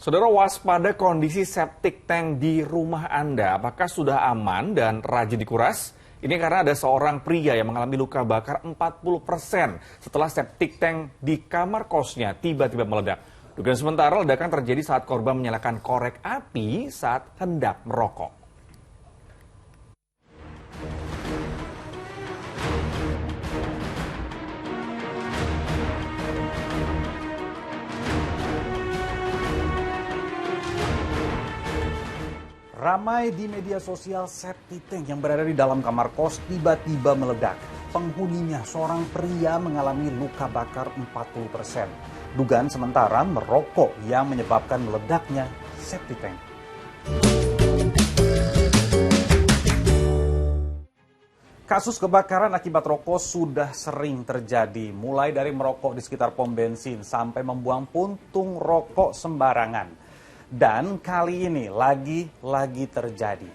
Saudara, waspada kondisi septic tank di rumah Anda. Apakah sudah aman dan rajin dikuras? Ini karena ada seorang pria yang mengalami luka bakar 40% setelah septic tank di kamar kosnya tiba-tiba meledak. Dugaan sementara ledakan terjadi saat korban menyalakan korek api saat hendak merokok. Ramai di media sosial, septic tank yang berada di dalam kamar kos tiba-tiba meledak. Penghuninya, seorang pria, mengalami luka bakar 40%. Dugaan sementara merokok yang menyebabkan meledaknya septic tank. Kasus kebakaran akibat rokok sudah sering terjadi, mulai dari merokok di sekitar pom bensin sampai membuang puntung rokok sembarangan. Dan kali ini lagi terjadi.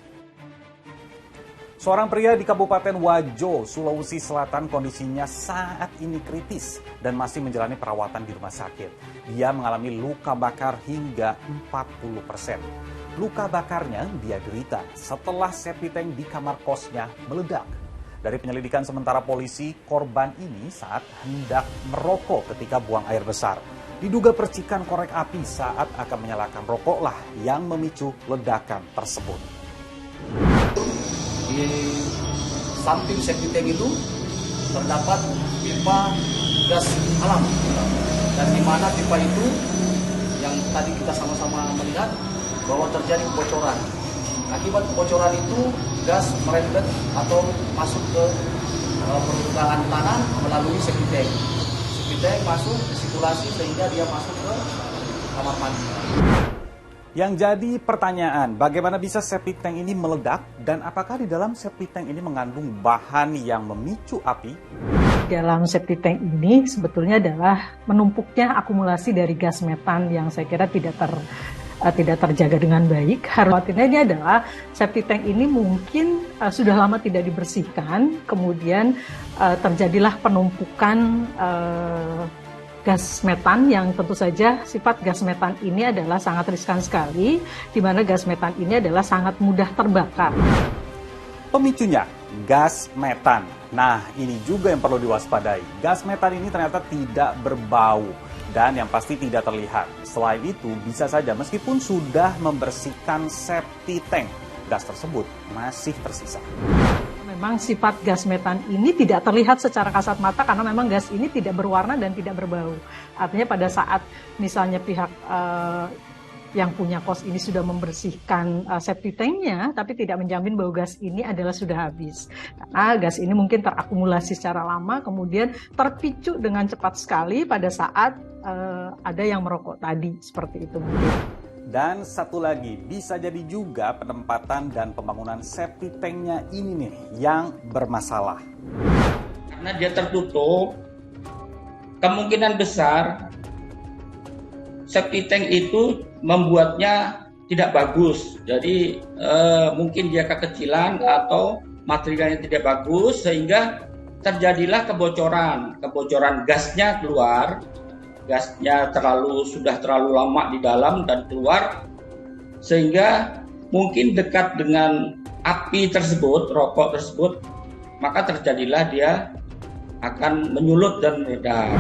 Seorang pria di Kabupaten Wajo, Sulawesi Selatan kondisinya saat ini kritis dan masih menjalani perawatan di rumah sakit. Dia mengalami luka bakar hingga 40%. Luka bakarnya dia derita setelah septic tank di kamar kosnya meledak. Dari penyelidikan sementara polisi, korban ini saat hendak merokok ketika buang air besar. Diduga percikan korek api saat akan menyalakan rokoklah yang memicu ledakan tersebut. Di samping septic tank itu terdapat pipa gas alam, dan di mana pipa itu yang tadi kita sama-sama melihat bahwa terjadi kebocoran. Akibat kebocoran itu gas merembet atau masuk ke permukaan tanah melalui septic tank. Septic tank masuk ke sirkulasi sehingga dia masuk ke kamar mandi. Yang jadi pertanyaan, bagaimana bisa septic tank ini meledak dan apakah di dalam septic tank ini mengandung bahan yang memicu api? Dalam septic tank ini sebetulnya adalah menumpuknya akumulasi dari gas metan yang saya kira tidak terjaga dengan baik. Khawatirnya ini adalah septic tank ini mungkin sudah lama tidak dibersihkan, kemudian terjadilah penumpukan gas metan yang tentu saja sifat gas metan ini adalah sangat riskan sekali, di mana gas metan ini adalah sangat mudah terbakar. Pemicunya, gas metan. Nah, ini juga yang perlu diwaspadai. Gas metan ini ternyata tidak berbau dan yang pasti tidak terlihat. Selain itu, bisa saja meskipun sudah membersihkan septic tank, gas tersebut masih tersisa. Memang sifat gas metan ini tidak terlihat secara kasat mata karena memang gas ini tidak berwarna dan tidak berbau. Artinya pada saat misalnya pihak yang punya kos ini sudah membersihkan septic tanknya, tapi tidak menjamin bahwa gas ini adalah sudah habis. Karena gas ini mungkin terakumulasi secara lama, kemudian terpicu dengan cepat sekali pada saat ada yang merokok tadi, seperti itu mungkin. Dan satu lagi, bisa jadi juga penempatan dan pembangunan septic tanknya ini nih yang bermasalah. Karena dia tertutup, kemungkinan besar septic tank itu membuatnya tidak bagus. Jadi mungkin dia kekecilan atau materialnya tidak bagus sehingga terjadilah kebocoran gasnya keluar. Gasnya sudah terlalu lama di dalam dan keluar, sehingga mungkin dekat dengan api tersebut, rokok tersebut, maka terjadilah dia akan menyulut dan meledak.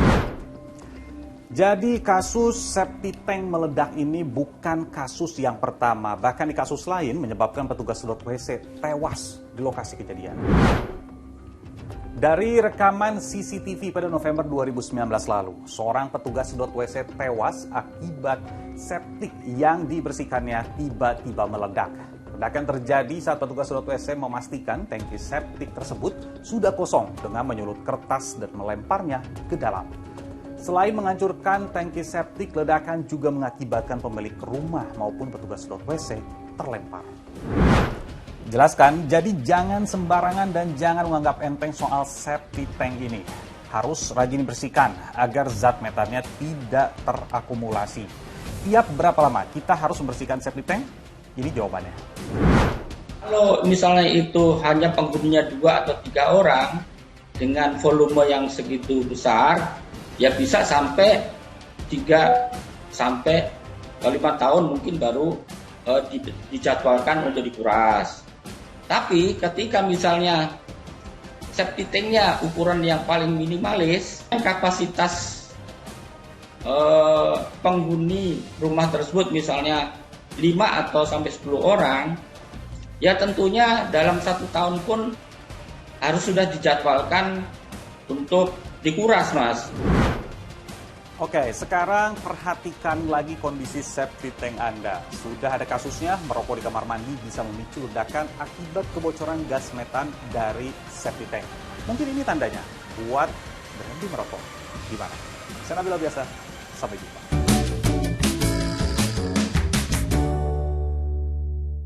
Jadi kasus septic tank meledak ini bukan kasus yang pertama, bahkan di kasus lain menyebabkan petugas sedot WC tewas di lokasi kejadian. Dari rekaman CCTV pada November 2019 lalu, seorang petugas sedot WC tewas akibat septik yang dibersihkannya tiba-tiba meledak. Ledakan terjadi saat petugas sedot WC memastikan tangki septik tersebut sudah kosong dengan menyulut kertas dan melemparnya ke dalam. Selain menghancurkan tangki septik, ledakan juga mengakibatkan pemilik rumah maupun petugas sedot WC terlempar. Jelaskan, jadi jangan sembarangan dan jangan menganggap enteng soal septic tank ini. Harus rajin dibersihkan agar zat metannya tidak terakumulasi. Tiap berapa lama kita harus membersihkan septic tank? Ini jawabannya. Kalau misalnya itu hanya penghuninya 2 atau 3 orang dengan volume yang segitu besar, ya bisa sampai 3 sampai 5 tahun mungkin baru dijadwalkan untuk dikuras. Tapi ketika misalnya septic tanknya ukuran yang paling minimalis, kapasitas penghuni rumah tersebut misalnya 5 atau sampai 10 orang, ya tentunya dalam 1 tahun pun harus sudah dijadwalkan untuk dikuras, Mas. Oke, sekarang perhatikan lagi kondisi septic tank Anda. Sudah ada kasusnya, merokok di kamar mandi bisa memicu ledakan akibat kebocoran gas metan dari septic tank. Mungkin ini tandanya buat berhenti merokok. Gimana? Saya Nabila Biasa, sampai jumpa.